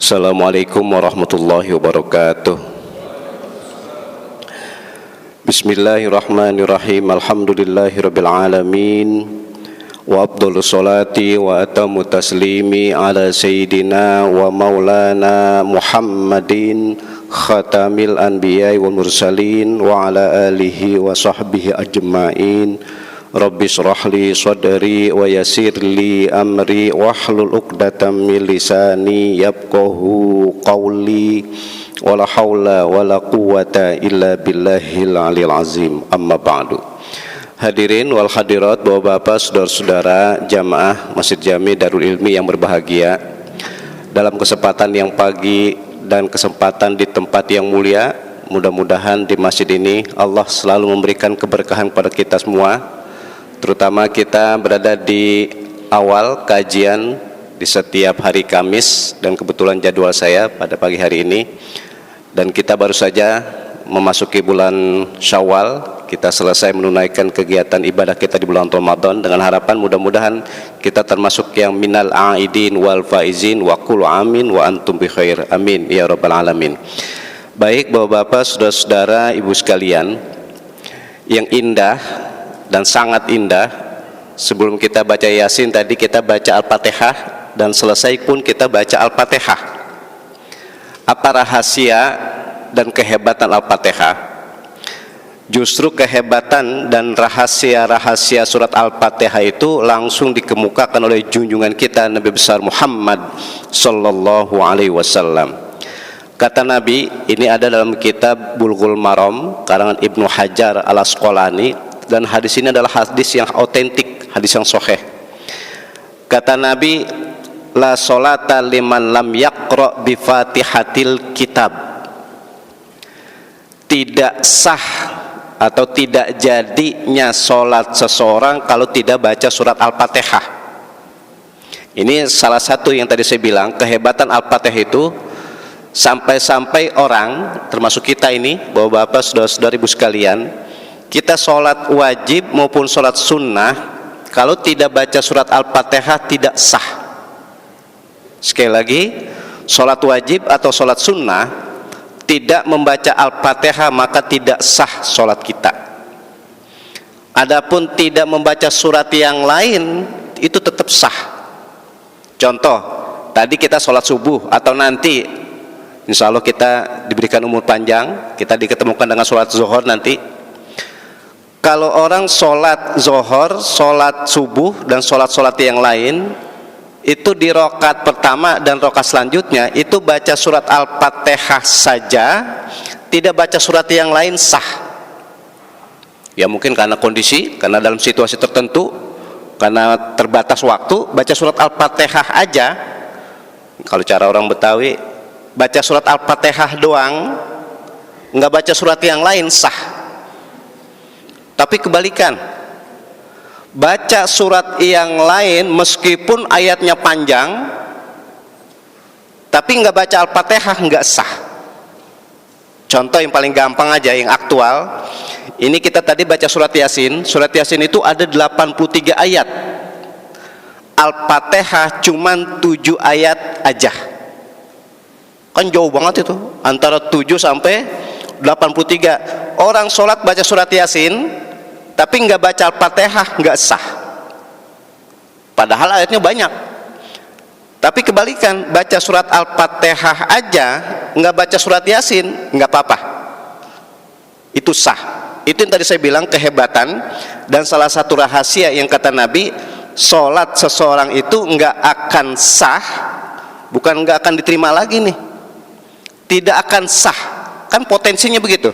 Assalamualaikum warahmatullahi wabarakatuh. Bismillahirrahmanirrahim. Alhamdulillahirabbil alamin. Wa afdhalus salati wa atammu taslimi ala sayyidina wa maulana Muhammadin khatamil anbiya'i wal mursalin wa ala alihi wa sahbihi ajma'in. Rabbi shrah li sadri wa yassir li amri wahlul 'uqdatam min lisani yafqahu qawli wala haula wala quwwata illa billahil aliyil azim. Amma ba'du. Hadirin wal hadirat, Bapak-bapak, saudara-saudara jamaah Masjid Jami Darul Ilmi yang berbahagia, dalam kesempatan yang pagi dan kesempatan di tempat yang mulia, mudah-mudahan di masjid ini Allah selalu memberikan keberkahan kepada kita semua. Terutama kita berada di awal kajian di setiap hari Kamis, dan kebetulan jadwal saya pada pagi hari ini, dan kita baru saja memasuki bulan Syawal. Kita selesai menunaikan kegiatan ibadah kita di bulan Ramadan, dengan harapan mudah-mudahan kita termasuk yang minal aidin wal faizin wa kullu amin wa antum bi khair, amin ya rabbal alamin. Baik Bapak-bapak, saudara-saudara, ibu sekalian, yang indah dan sangat indah, sebelum kita baca Yasin tadi kita baca Al-Fatihah, dan selesai pun kita baca Al-Fatihah. Apa rahasia dan kehebatan Al-Fatihah? Justru kehebatan dan rahasia-rahasia surat Al-Fatihah itu langsung dikemukakan oleh junjungan kita Nabi besar Muhammad sallallahu alaihi wasallam. Kata Nabi, ini ada dalam kitab Bulughul Maram karangan Ibnu Hajar Al-Asqalani, dan hadis ini adalah hadis yang otentik, hadis yang sahih. Kata Nabi, la sholata liman lam yaqra bi fatihatil kitab. Tidak sah atau tidak jadinya sholat seseorang kalau tidak baca surat Al-Fatihah. Ini salah satu yang tadi saya bilang, kehebatan Al-Fatihah itu sampai-sampai orang, termasuk kita ini, bapak-bapak, saudara-saudara, ibu sekalian, kita sholat wajib maupun sholat sunnah, kalau tidak baca surat Al-Fatihah tidak sah. Sekali lagi, sholat wajib atau sholat sunnah tidak membaca Al-Fatihah maka tidak sah sholat kita. Adapun tidak membaca surat yang lain itu tetap sah. Contoh, tadi kita sholat subuh atau nanti insya Allah kita diberikan umur panjang, kita diketemukan dengan sholat zuhur nanti. Kalau orang sholat zuhur, sholat subuh, dan sholat-sholat yang lain, itu di rakaat pertama dan rakaat selanjutnya itu baca surat Al-Fatihah saja, tidak baca surat yang lain sah. Ya mungkin karena kondisi, karena dalam situasi tertentu, karena terbatas waktu, baca surat Al-Fatihah aja. Kalau cara orang Betawi, baca surat Al-Fatihah doang, nggak baca surat yang lain sah. Tapi kebalikan, baca surat yang lain meskipun ayatnya panjang, tapi nggak baca Al-Fatihah nggak sah. Contoh yang paling gampang aja, yang aktual, ini kita tadi baca surat Yasin. Surat Yasin itu ada 83 ayat, Al-Fatihah cuman 7 ayat aja. Kan jauh banget itu, antara 7 sampai 83. Orang sholat baca surat Yasin tapi nggak baca Al-Fatihah nggak sah, padahal ayatnya banyak. Tapi kebalikan, baca surat Al-Fatihah aja nggak baca surat Yasin nggak apa-apa, itu sah. Itu yang tadi saya bilang kehebatan dan salah satu rahasia yang kata Nabi, sholat seseorang itu nggak akan sah, bukan nggak akan diterima lagi nih, tidak akan sah. Kan potensinya begitu,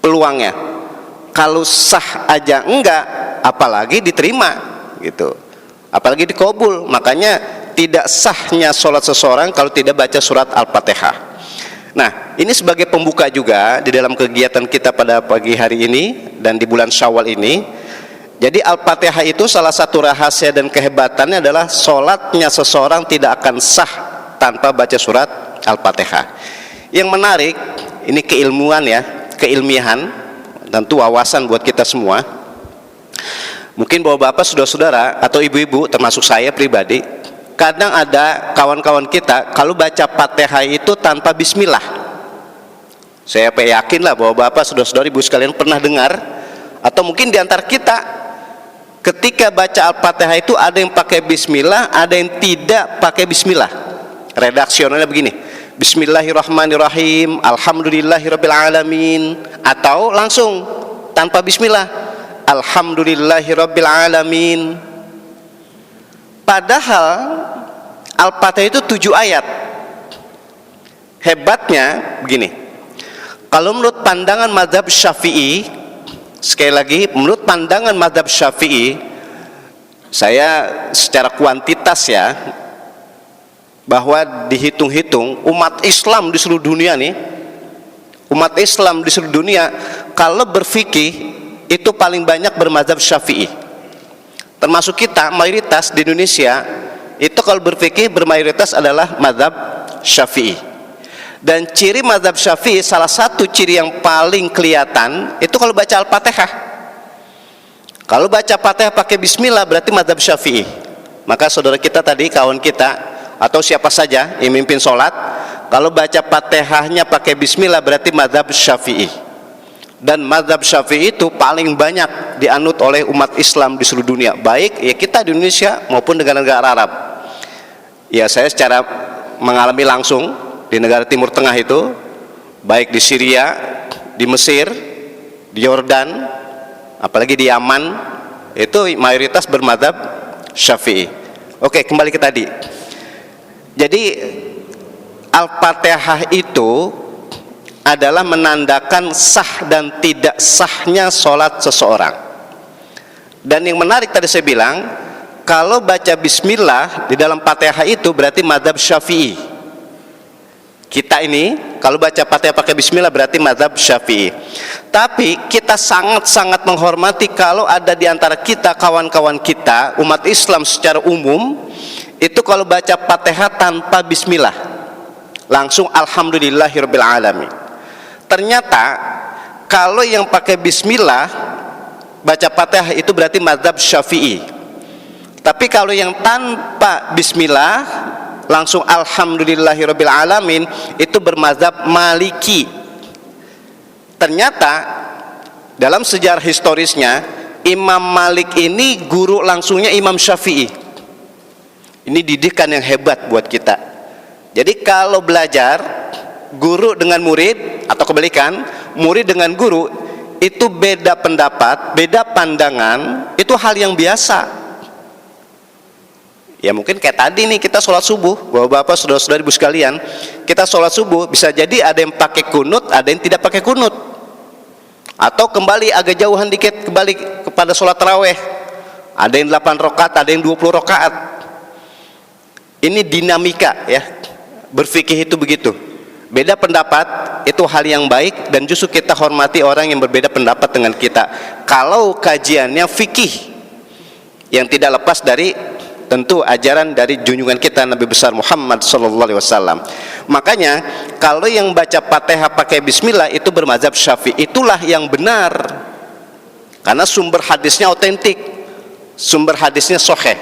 peluangnya. Kalau sah aja enggak, apalagi diterima gitu, apalagi dikabul. Makanya tidak sahnya sholat seseorang kalau tidak baca surat Al-Fatihah. Nah, ini sebagai pembuka juga di dalam kegiatan kita pada pagi hari ini dan di bulan Syawal ini. Jadi Al-Fatihah itu salah satu rahasia dan kehebatannya adalah sholatnya seseorang tidak akan sah tanpa baca surat Al-Fatihah. Yang menarik, ini keilmuan ya, keilmiahan, tentu wawasan buat kita semua. Mungkin bapak-bapak, saudara-saudara, atau ibu-ibu, termasuk saya pribadi, kadang ada kawan-kawan kita kalau baca Fatihah itu tanpa bismillah. Saya yakin lah bahwa Bapak, saudara-saudari, ibu sekalian pernah dengar, atau mungkin di antara kita ketika baca Al-Fatihah itu ada yang pakai bismillah, ada yang tidak pakai bismillah. Redaksionalnya begini: Bismillahirrahmanirrahim, Alhamdulillahirabbil alamin, atau langsung tanpa bismillah, Alhamdulillahirabbil alamin. Padahal Al-Fatihah itu 7 ayat. Hebatnya begini, kalau menurut pandangan mazhab Syafi'i, sekali lagi menurut pandangan mazhab Syafi'i, saya secara kuantitas ya, bahwa dihitung-hitung umat Islam di seluruh dunia nih, umat Islam di seluruh dunia kalau berfikih itu paling banyak bermazhab Syafi'i. Termasuk kita mayoritas di Indonesia itu kalau berfikih bermayoritas adalah mazhab Syafi'i. Dan ciri mazhab Syafi'i, salah satu ciri yang paling kelihatan itu kalau baca Al-Fatihah. Kalau baca Fatihah pakai bismillah berarti mazhab Syafi'i. Maka saudara kita tadi, kawan kita atau siapa saja yang mimpin sholat, kalau baca Fatihahnya pakai bismillah berarti mazhab Syafi'i. Dan mazhab Syafi'i itu paling banyak dianut oleh umat Islam di seluruh dunia, baik ya kita di Indonesia maupun negara-negara Arab. Ya, saya secara mengalami langsung di negara Timur Tengah itu, baik di Syria, di Mesir, di Yordan, apalagi di Yaman, itu mayoritas bermadzhab Syafi'i. Oke, kembali ke tadi. Jadi Al-Fatihah itu adalah menandakan sah dan tidak sahnya sholat seseorang. Dan yang menarik tadi saya bilang, kalau baca bismillah di dalam Fatihah itu berarti madzhab Syafi'i. Kita ini kalau baca Fatihah pakai bismillah berarti mazhab Syafi'i. Tapi kita sangat-sangat menghormati kalau ada di antara kita, kawan-kawan kita, umat Islam secara umum, itu kalau baca Fatihah tanpa bismillah, langsung alhamdulillahirabbil alamin. Ternyata kalau yang pakai bismillah baca Fatihah itu berarti mazhab Syafi'i. Tapi kalau yang tanpa bismillah langsung alhamdulillahirabbil alamin itu bermazhab Maliki. Ternyata dalam sejarah historisnya Imam Malik ini guru langsungnya Imam Syafi'i. Ini didikan yang hebat buat kita. Jadi kalau belajar guru dengan murid atau kebalikan, murid dengan guru, itu beda pendapat, beda pandangan, itu hal yang biasa. Ya mungkin kayak tadi nih kita sholat subuh, bapak-bapak, saudara-saudari, ibu sekalian, kita sholat subuh bisa jadi ada yang pakai kunut, ada yang tidak pakai kunut, atau kembali agak jauhan dikit kembali kepada sholat taraweh, ada yang 8 rakaat, ada yang 20 rakaat. Ini dinamika ya, berfikih itu begitu. Beda pendapat itu hal yang baik, dan justru kita hormati orang yang berbeda pendapat dengan kita kalau kajiannya fikih yang tidak lepas dari tentu ajaran dari junjungan kita Nabi besar Muhammad SAW. Makanya kalau yang baca Fatihah pakai bismillah itu bermazhab Syafi'i, itulah yang benar karena sumber hadisnya otentik, sumber hadisnya sahih.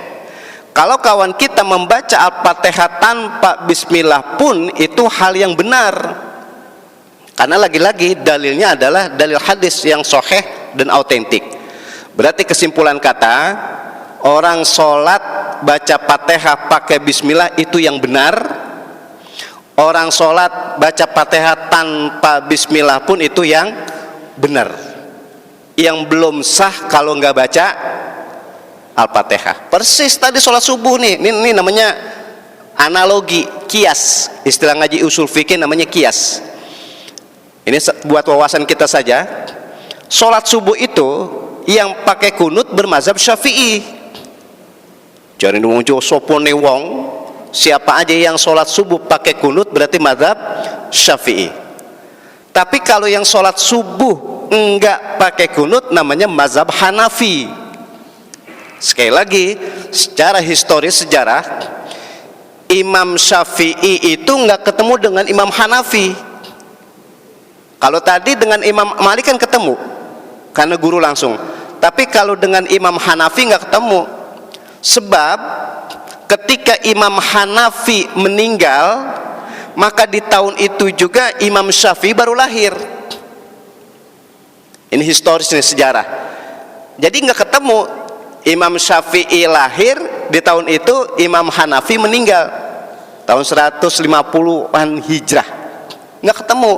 Kalau kawan kita membaca Al-Fatihah tanpa bismillah pun itu hal yang benar, karena lagi-lagi dalilnya adalah dalil hadis yang sahih dan autentik. Berarti kesimpulan kata, orang sholat baca Fatihah pakai bismillah itu yang benar. Orang sholat baca Fatihah tanpa bismillah pun itu yang benar. Yang belum sah kalau nggak baca Al-Fatihah. Persis tadi sholat subuh nih, ini namanya analogi, kias. Istilah ngaji usul fikih namanya kias. Ini buat wawasan kita saja. Sholat subuh itu yang pakai kunut bermazhab Syafi'i. Jangan muncul sopone wong, siapa aja yang sholat subuh pakai kunut berarti mazhab Syafi'i. Tapi kalau yang sholat subuh enggak pakai kunut namanya mazhab Hanafi. Sekali lagi, secara historis sejarah, Imam Syafi'i itu enggak ketemu dengan Imam Hanafi. Kalau tadi dengan Imam Malik kan ketemu karena guru langsung. Tapi kalau dengan Imam Hanafi enggak ketemu. Sebab ketika Imam Hanafi meninggal, maka di tahun itu juga Imam Syafi'i baru lahir. Ini historisnya, sejarah. Jadi nggak ketemu, Imam Syafi'i lahir di tahun itu, Imam Hanafi meninggal tahun 150-an Hijrah, nggak ketemu.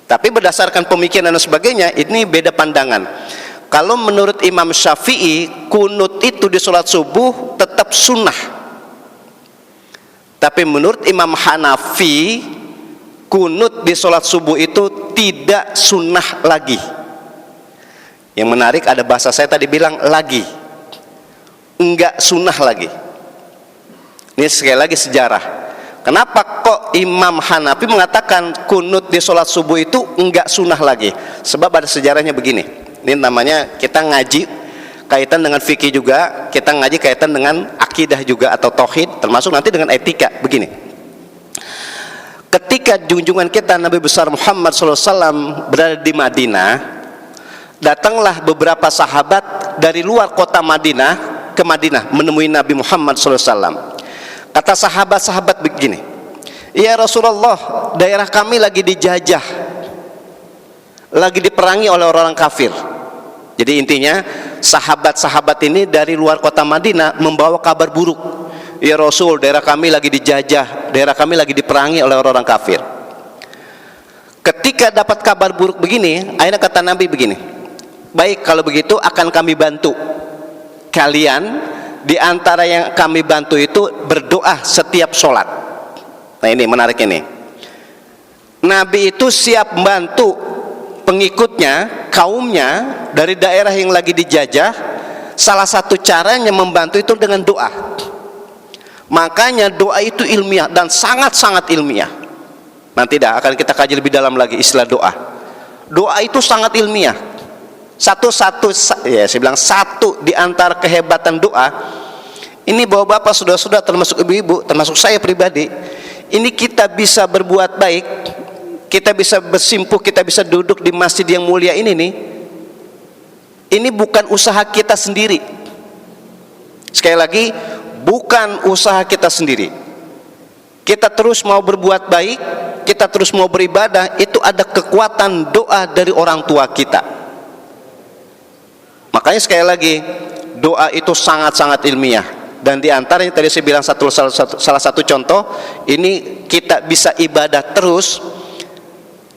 Tapi berdasarkan pemikiran dan sebagainya, ini beda pandangan. Kalau menurut Imam Syafi'i, kunut itu di sholat subuh tetap sunnah. Tapi menurut Imam Hanafi, kunut di sholat subuh itu tidak sunnah lagi. Yang menarik, ada bahasa saya tadi bilang lagi, enggak sunnah lagi. Ini sekali lagi sejarah. Kenapa kok Imam Hanafi mengatakan kunut di sholat subuh itu enggak sunnah lagi? Sebab ada sejarahnya begini. Ini namanya kita ngaji kaitan dengan fikih juga, kita ngaji kaitan dengan akidah juga atau tauhid, termasuk nanti dengan etika. Begini, ketika junjungan kita Nabi besar Muhammad SAW berada di Madinah, datanglah beberapa sahabat dari luar kota Madinah ke Madinah menemui Nabi Muhammad SAW. Kata sahabat-sahabat begini, ya Rasulullah, daerah kami lagi dijajah, lagi diperangi oleh orang-orang kafir. Jadi intinya sahabat-sahabat ini dari luar kota Madinah membawa kabar buruk. Ya Rasul, daerah kami lagi dijajah, daerah kami lagi diperangi oleh orang-orang kafir. Ketika dapat kabar buruk begini, akhirnya kata Nabi begini, baik kalau begitu akan kami bantu kalian. Di antara yang kami bantu itu berdoa setiap sholat. Nah ini menarik ini. Nabi itu siap membantu pengikutnya, kaumnya dari daerah yang lagi dijajah. Salah satu caranya membantu itu dengan doa. Makanya doa itu ilmiah dan sangat-sangat ilmiah. Nanti akan kita kaji lebih dalam lagi istilah doa. Doa itu sangat ilmiah. Ya saya bilang satu di antara kehebatan doa ini, bahwa bapak saudara-saudara termasuk ibu-ibu, termasuk saya pribadi, ini kita bisa berbuat baik, kita bisa bersimpuh, kita bisa duduk di masjid yang mulia ini nih, ini bukan usaha kita sendiri. Sekali lagi, bukan usaha kita sendiri. Kita terus mau berbuat baik, kita terus mau beribadah, itu ada kekuatan doa dari orang tua kita. Makanya sekali lagi, doa itu sangat-sangat ilmiah. Dan diantaranya tadi saya bilang salah satu contoh, ini kita bisa ibadah terus,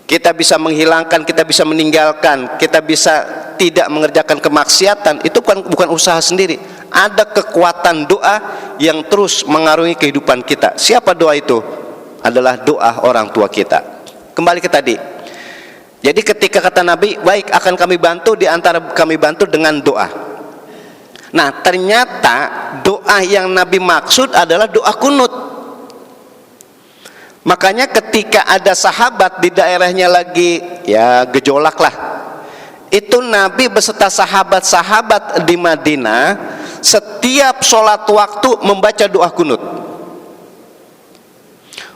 kita bisa menghilangkan, kita bisa meninggalkan, kita bisa tidak mengerjakan kemaksiatan. Itu bukan usaha sendiri. Ada kekuatan doa yang terus mengarungi kehidupan kita. Siapa doa itu? Adalah doa orang tua kita. Kembali ke tadi. Jadi ketika kata Nabi, baik akan kami bantu, di antara kami bantu dengan doa. Nah ternyata doa yang Nabi maksud adalah doa kunut. Makanya ketika ada sahabat di daerahnya lagi ya gejolak lah, itu Nabi beserta sahabat-sahabat di Madinah setiap sholat waktu membaca doa kunut.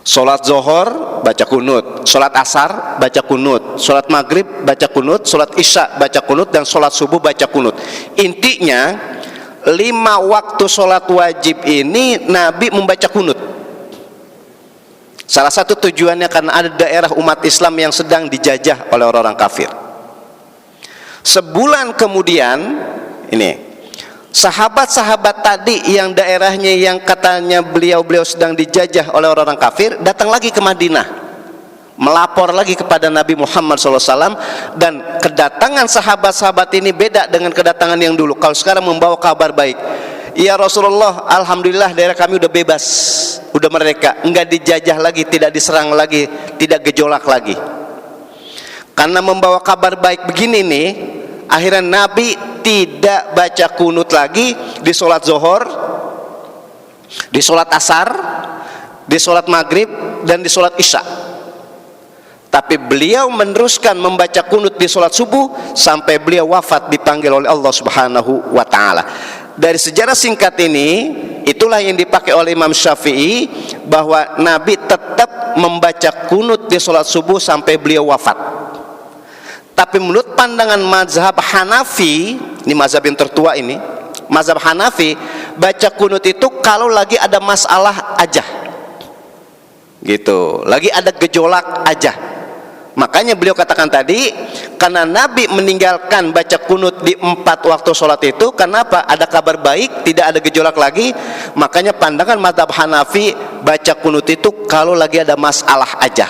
Sholat zuhur baca kunut, sholat asar baca kunut, sholat maghrib baca kunut, sholat isya baca kunut, dan sholat subuh baca kunut. Intinya 5 waktu sholat wajib ini Nabi membaca kunut. Salah satu tujuannya karena ada daerah umat Islam yang sedang dijajah oleh orang-orang kafir. Sebulan kemudian ini sahabat-sahabat tadi yang daerahnya yang katanya beliau sedang dijajah oleh orang-orang kafir datang lagi ke Madinah, melapor lagi kepada Nabi Muhammad SAW. Dan kedatangan sahabat-sahabat ini beda dengan kedatangan yang dulu. Kalau sekarang membawa kabar baik, ya Rasulullah, alhamdulillah daerah kami udah bebas, udah merdeka, enggak dijajah lagi, tidak diserang lagi, tidak gejolak lagi. Karena membawa kabar baik begini nih, akhirnya Nabi tidak baca kunut lagi di sholat zuhur, di sholat asar, di sholat maghrib, dan di sholat isya. Tapi beliau meneruskan membaca kunut di sholat subuh sampai beliau wafat dipanggil oleh Allah Subhanahu wa Ta'ala. Dari sejarah singkat ini, itulah yang dipakai oleh Imam Syafi'i, bahwa Nabi tetap membaca kunut di sholat subuh sampai beliau wafat. Tapi menurut pandangan mazhab Hanafi, ini mazhab yang tertua ini, mazhab Hanafi, baca kunut itu kalau lagi ada masalah aja, gitu, lagi ada gejolak aja. Makanya beliau katakan tadi, karena Nabi meninggalkan baca kunut di 4 waktu sholat itu, kenapa? Ada kabar baik, tidak ada gejolak lagi. Makanya pandangan mazhab Hanafi, baca kunut itu kalau lagi ada masalah aja.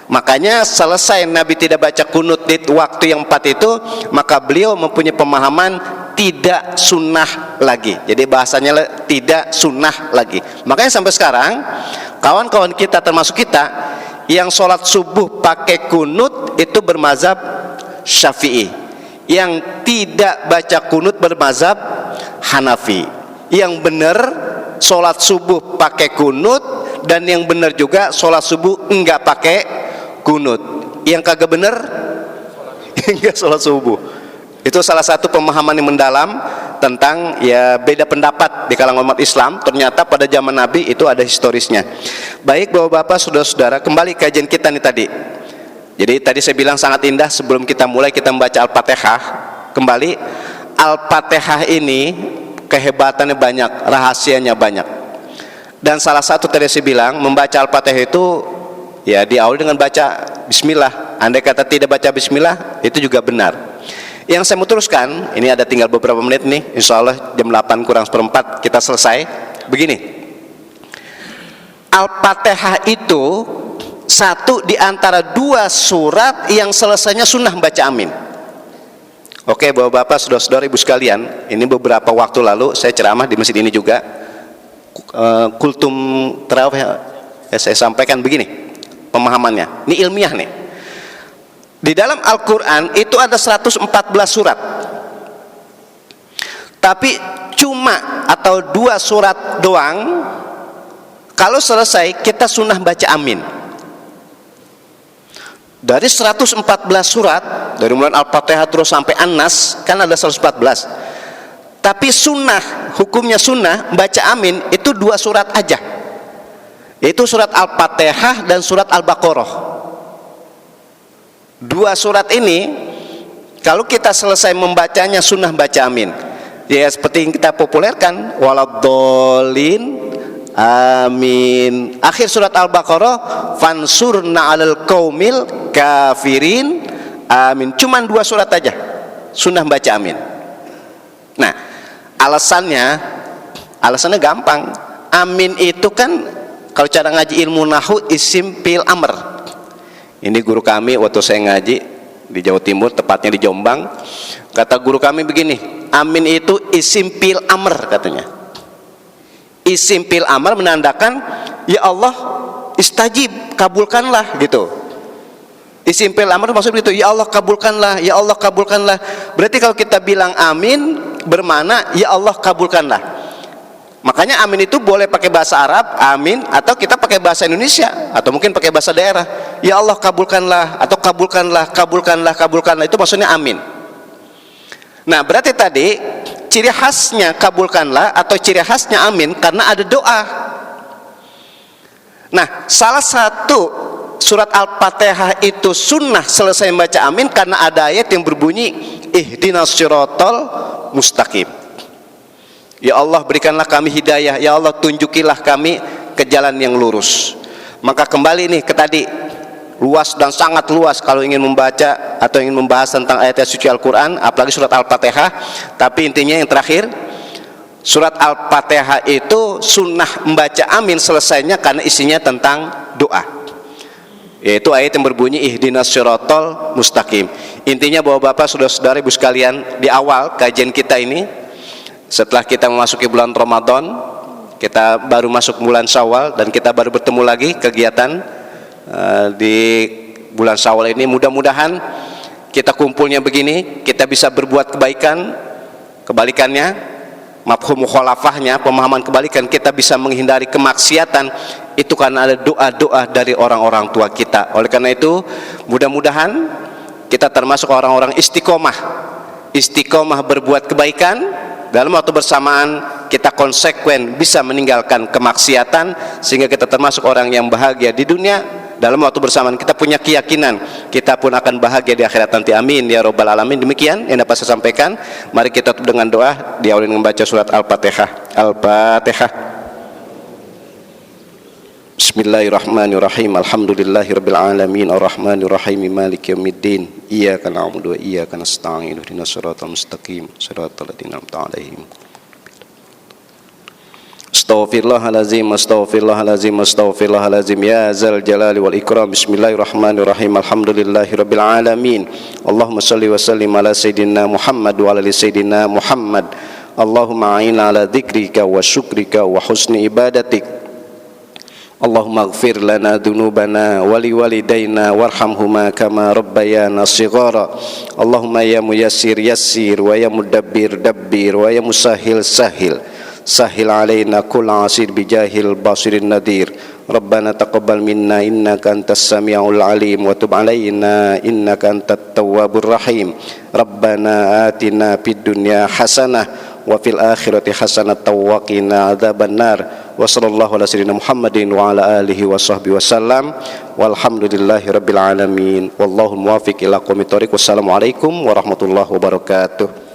Makanya selesai Nabi tidak baca kunut di waktu yang 4 itu, maka beliau mempunyai pemahaman tidak sunnah lagi. Jadi bahasanya tidak sunnah lagi. Makanya sampai sekarang kawan-kawan kita termasuk kita yang sholat subuh pakai kunut itu bermazhab Syafi'i, yang tidak baca kunut bermazhab Hanafi. Yang benar sholat subuh pakai kunut, dan yang benar juga sholat subuh enggak pakai kunut. Yang kagak benar enggak sholat subuh. Itu salah satu pemahaman yang mendalam tentang ya beda pendapat di kalangan umat Islam. Ternyata pada zaman Nabi itu ada historisnya. Baik Bapak-bapak, saudara-saudara, kembali kajian kita nih tadi. Jadi tadi saya bilang sangat indah sebelum kita mulai kita membaca Al-Fatihah. Kembali, Al-Fatihah ini kehebatannya banyak, rahasianya banyak. Dan salah satu tadi saya bilang membaca Al-Fatihah itu ya diawali dengan baca Bismillah. Andai kata tidak baca Bismillah itu juga benar. Yang saya mau teruskan, ini ada tinggal beberapa menit nih, insya Allah jam 8:4 kita selesai. Begini, Al-Fatihah itu satu di antara 2 surat yang selesainya sunnah baca amin. Oke Bapak-bapak, saudara-saudara, ibu sekalian, ini beberapa waktu lalu saya ceramah di masjid ini juga, kultum tarawih, saya sampaikan begini pemahamannya, ini ilmiah nih. Di dalam Al-Quran itu ada 114 surat, tapi cuma atau 2 surat doang kalau selesai kita sunnah baca amin. Dari 114 surat, dari mulai Al-Fatihah terus sampai An-Nas, kan ada 114. Tapi sunnah, hukumnya sunnah baca amin itu 2 surat aja, yaitu surat Al-Fatihah dan surat Al-Baqarah. 2 surat ini kalau kita selesai membacanya sunnah baca amin. Ya seperti yang kita populerkan, waladhdallin amin. Akhir surat Al-Baqarah, fansurna 'alal qaumil kafirin amin. Cuman 2 surat aja sunnah baca amin. Nah, alasannya gampang. Amin itu kan kalau cara ngaji ilmu nahwu isim fi'il amr. Ini guru kami waktu saya ngaji di Jawa Timur, tepatnya di Jombang, kata guru kami begini, amin itu isim fi'il amr katanya. Isim fi'il amr menandakan ya Allah istajib, kabulkanlah gitu. Isim fi'il amr maksud gitu, ya Allah kabulkanlah, ya Allah kabulkanlah. Berarti kalau kita bilang amin bermakna ya Allah kabulkanlah. Makanya amin itu boleh pakai bahasa Arab, amin, atau kita pakai bahasa Indonesia, atau mungkin pakai bahasa daerah. Ya Allah kabulkanlah, atau kabulkanlah, kabulkanlah, kabulkanlah, itu maksudnya amin. Nah berarti tadi ciri khasnya kabulkanlah atau ciri khasnya amin karena ada doa. Nah salah satu surat Al-Fatihah itu sunnah selesai membaca amin karena ada ayat yang berbunyi ihdinas siratal mustaqim. Ya Allah berikanlah kami hidayah, ya Allah tunjukilah kami ke jalan yang lurus. Maka kembali nih ke tadi, luas dan sangat luas kalau ingin membaca atau ingin membahas tentang ayat-ayat suci Al-Quran, apalagi surat Al-Fatihah. Tapi intinya yang terakhir, surat Al-Fatihah itu sunnah membaca amin selesainya karena isinya tentang doa, yaitu ayat yang berbunyi ihdinas siratal mustaqim. Intinya Bapak-bapak, saudara-saudara, ibu sekalian, di awal kajian kita ini, setelah kita memasuki bulan Ramadan, kita baru masuk bulan Syawal, dan kita baru bertemu lagi kegiatan di bulan Syawal ini. Mudah-mudahan kita kumpulnya begini, kita bisa berbuat kebaikan. Kebalikannya, mafhum mukhalafahnya, pemahaman kebalikan, kita bisa menghindari kemaksiatan. Itu karena ada doa-doa dari orang-orang tua kita. Oleh karena itu, mudah-mudahan kita termasuk orang-orang istiqomah berbuat kebaikan. Dalam waktu bersamaan kita konsekuen bisa meninggalkan kemaksiatan, sehingga kita termasuk orang yang bahagia di dunia dalam waktu bersamaan kita punya keyakinan kita pun akan bahagia di akhirat nanti. Amin ya rabbal alamin. Demikian yang dapat saya sampaikan. Mari kita tutup dengan doa, diawali dengan membaca surat Al-Fatihah. Al-Fatihah. Bismillahirrahmanirrahim. Alhamdulillahirabbil alamin arrahmanirrahim maliki yaumiddin. Iyyaka na'budu wa iyyaka nasta'in. Ihdinas siratal mustaqim. Siratal ladzina an'amta 'alaihim. Astaghfirullahalazim, astaghfirullahalazim, astaghfirullahalazim. Ya zal jalali wal ikram. Bismillahirrahmanirrahim. Alhamdulillahirabbil alamin. Allahumma shalli wa sallim ala sayidina Muhammad wa ala ali sayidina Muhammad. Allahumma a'inna ala dzikrika wa syukrika wa husni ibadatik. Allahumma ighfir lana dhunubana wa liwalidayna warhamhuma kama rabbayana shighara. Allahumma ya muyassir yassir wa ya mudabbir dabbir wa ya musahhil sahhil. Sahhil alaina kull asir bijahil basirin nadir. Rabbana taqabbal minna innaka antas samiul alim wa tub alaina innaka antat tawwabur rahim. Rabbana atina fid dunya hasanah wa fil akhirati hasanatan wa qina adzabannar. Wa sallallahu ala sayyidina Muhammadin wa ala alihi wa sahbihi wasallam. Walhamdulillahi rabbil alamin. Wallahu muwaffiq ila aqwamit thoriq. Wassalamualaikum warahmatullahi wabarakatuh.